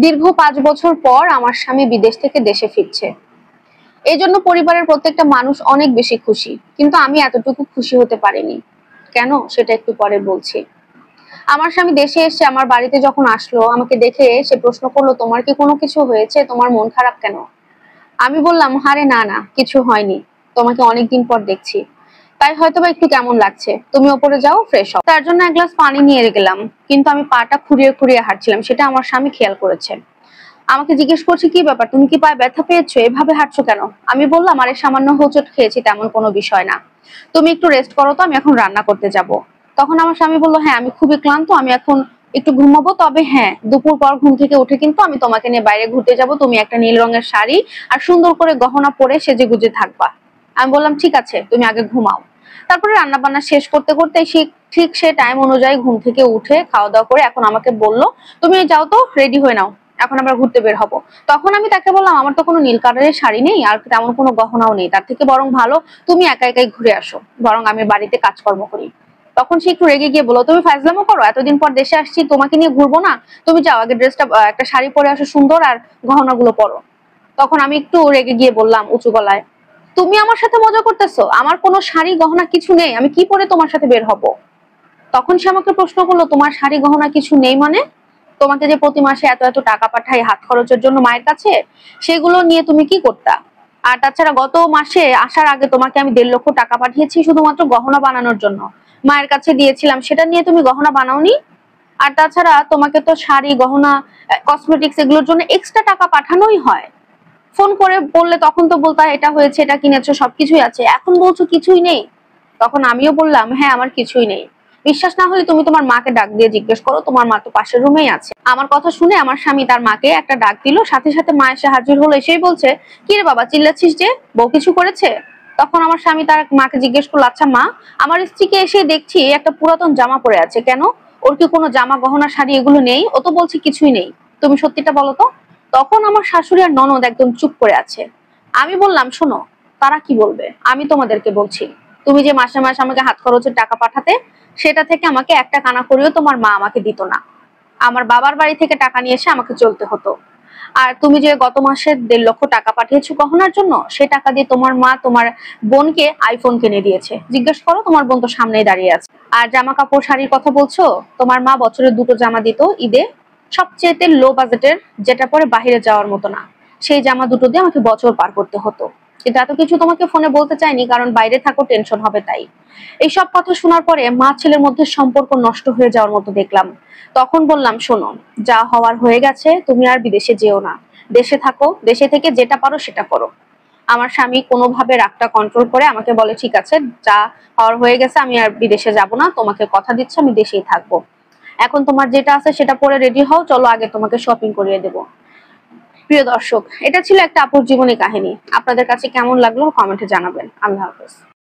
দীর্ঘ 5 বছর পর আমার স্বামী বিদেশ থেকে দেশে ফিরছে। এই জন্য পরিবারের প্রত্যেকটা মানুষ অনেক বেশি খুশি, কিন্তু আমি এতটুকু খুশি হতে পারিনি। কেন সেটা একটু পরে বলছি। আমার স্বামী দেশে এসে আমার বাড়িতে যখন আসলো, আমাকে দেখে সে প্রশ্ন করলো, তোমার কি কোনো কিছু হয়েছে, তোমার মন খারাপ কেন? আমি বললাম, আরে না না, কিছু হয়নি, তোমাকে অনেকদিন পর দেখছি, তাই হয়তোবা একটু কেমন লাগছে, তুমি ওপরে যাও, ফ্রেশ হও। তার জন্য এক গ্লাস পানি নিয়ে গেলাম, কিন্তু আমি পাটা খুঁড়িয়ে খুঁড়িয়ে হাঁটছিলাম, সেটা আমার স্বামী খেয়াল করেছে। আমাকে জিজ্ঞেস করছে, কি ব্যাপার, তুমি কি পায়ে ব্যথা পেয়েছো, এভাবে হাঁটছো কেন? আমি বললাম, আরে সামান্য হোঁচট খেয়েছি, তেমন কোনো বিষয় না, তুমি একটু রেস্ট করো তো, আমি এখন রান্না করতে যাব। তখন আমার স্বামী বললো, হ্যাঁ আমি খুবই ক্লান্ত, আমি এখন একটু ঘুমাবো, তবে হ্যাঁ দুপুর পর ঘুম থেকে উঠে কিন্তু আমি তোমাকে নিয়ে বাইরে ঘুরতে যাব, তুমি একটা নীল রঙের শাড়ি আর সুন্দর করে গহনা পরে সেজে গুজে থাকবা। আমি বললাম, ঠিক আছে, তুমি আগে ঘুমাও। তারপরে রান্না বান্না শেষ করতে করতে ঠিক সে টাইম অনুযায়ী ঘুম থেকে উঠে খাওয়া দাওয়া করে এখন আমাকে বললো, তুমি যাও তো, রেডি হয়ে নাও, এখন আমরা ঘুরতে বের হবো। তখন আমি তাকে বললাম, আমার তো কোনো নীল কালারের শাড়ি নেই আর তেমন কোনো গহনাও নেই, তার থেকে বরং ভালো তুমি একা একাই ঘুরে আসো, বরং আমি বাড়িতে কাজকর্ম করি। তখন সে একটু রেগে গিয়ে বলো, তুমি ফাজলামো করো, এতদিন পর দেশে আসছি, তোমাকে নিয়ে ঘুরবো না, তুমি যাও আগে ড্রেসটা, একটা শাড়ি পরে আসো সুন্দর, আর গহনাগুলো পরো। তখন আমি একটু রেগে গিয়ে বললাম উঁচু গলায়, তুমি আমার সাথে মজা করতেছো, আমার কোনো শাড়ি গহনা কিছু নেই, আমি কি পরে তোমার সাথে বের হব? তখন সে আমাকে প্রশ্ন করলো, তোমার শাড়ি গহনা কিছু নেই মানে? তোমাকে যে প্রতি মাসে এত এত টাকা পাঠাই হাত খরচের জন্য মায়ের কাছে, সেগুলো নিয়ে তুমি কি করতা? আর তাছাড়া গত মাসে আসার আগে তোমাকে আমি 1.5 লক্ষ টাকা পাঠিয়েছি শুধুমাত্র গহনা বানানোর জন্য, মায়ের কাছে দিয়েছিলাম, সেটা নিয়ে তুমি গহনা বানাওনি। আর তাছাড়া তোমাকে তো শাড়ি গহনা কসমেটিক্স এগুলোর জন্য এক্সট্রা টাকা পাঠানোই হয়। ফোন করে বললে তখন তো বলতা এটা হয়েছে, এটা কিনেছো, সবকিছুই আছে, এখন বলছো কিছুই নেই। তখন আমিও বললাম, হ্যাঁ আমার কিছুই নেই। বিশ্বাস না হলে তুমি তোমার মাকে ডাক দিয়ে জিজ্ঞেস করো, তোমার মা তো পাশের রুমেই আছে। আমার কথা শুনে আমার স্বামী তার মাকে একটা ডাক দিল, সাথে সাথে মা এসে হাজির হলো, এসেই বলছে, কি রে বাবা চিল্লাচ্ছিস যে, বউ কিছু করেছে? তখন আমার স্বামী তার মাকে জিজ্ঞেস করলো, আচ্ছা মা, আমার স্ত্রীকে এসে দেখছি একটা পুরাতন জামা পরে আছে, কেন? ওর কি কোনো জামা গহনা শাড়ি এগুলো নেই? ও তো বলছে কিছুই নেই, তুমি সত্যিটা বলো তো। তখন আমার শাশুড়ি আর ননদ একদম চুপ করে আছে। আমি বললাম, শোনো, তারা কি বলবে, আমি তোমাদেরকে বলছি, তুমি যে মাসে মাসে আমাকে হাত খরচের টাকা পাঠাতে, সেটা থেকে আমাকে একটা কানা করেও তোমার মা আমাকে দিত না, আমার বাবার বাড়ি থেকে টাকা নিয়ে এসে আমাকে চলতে হতো। আর তুমি যে গত মাসে 1.5 লক্ষ টাকা পাঠিয়েছো গহনার জন্য, সে টাকা দিয়ে তোমার মা তোমার বোনকে আইফোন কিনে দিয়েছে, জিজ্ঞেস করো, তোমার বোন তো সামনেই দাঁড়িয়ে আছে। আর জামা কাপড় শাড়ির কথা বলছো, তোমার মা বছরে 2টো জামা দিত ঈদে, সবচেয়ে লো বাজেটের, যেটা পরে বাহিরে যাওয়ার মতো না, সেই জামা দুটো দিয়ে আমাকে বছর পার করতে হতো। কিন্তু এত কিছু তোমাকে ফোনে বলতে চাইনি, কারণ বাইরে থাকো, টেনশন হবে তাই। এইসব কথা শোনার পরে মা ছেলের মধ্যে সম্পর্ক নষ্ট হয়ে যাওয়ার মতো দেখলাম। তখন বললাম, শোনো, যা হওয়ার হয়ে গেছে, তুমি আর বিদেশে যেও না, দেশে থাকো, দেশে থেকে যেটা পারো সেটা করো। আমার স্বামী কোনোভাবে রাগটা কন্ট্রোল করে আমাকে বলে, ঠিক আছে, যা হওয়ার হয়ে গেছে, আমি আর বিদেশে যাব না, তোমাকে কথা দিচ্ছি আমি দেশেই থাকবো। এখন তোমার যেটা আছে সেটা পরে রেডি হও, চলো আগে তোমাকে শপিং করিয়ে দেবো। প্রিয় দর্শক, এটা ছিল একটা আপুর জীবনী কাহিনী। আপনাদের কাছে কেমন লাগলো কমেন্টে জানাবেন। আল্লাহ হাফেজ।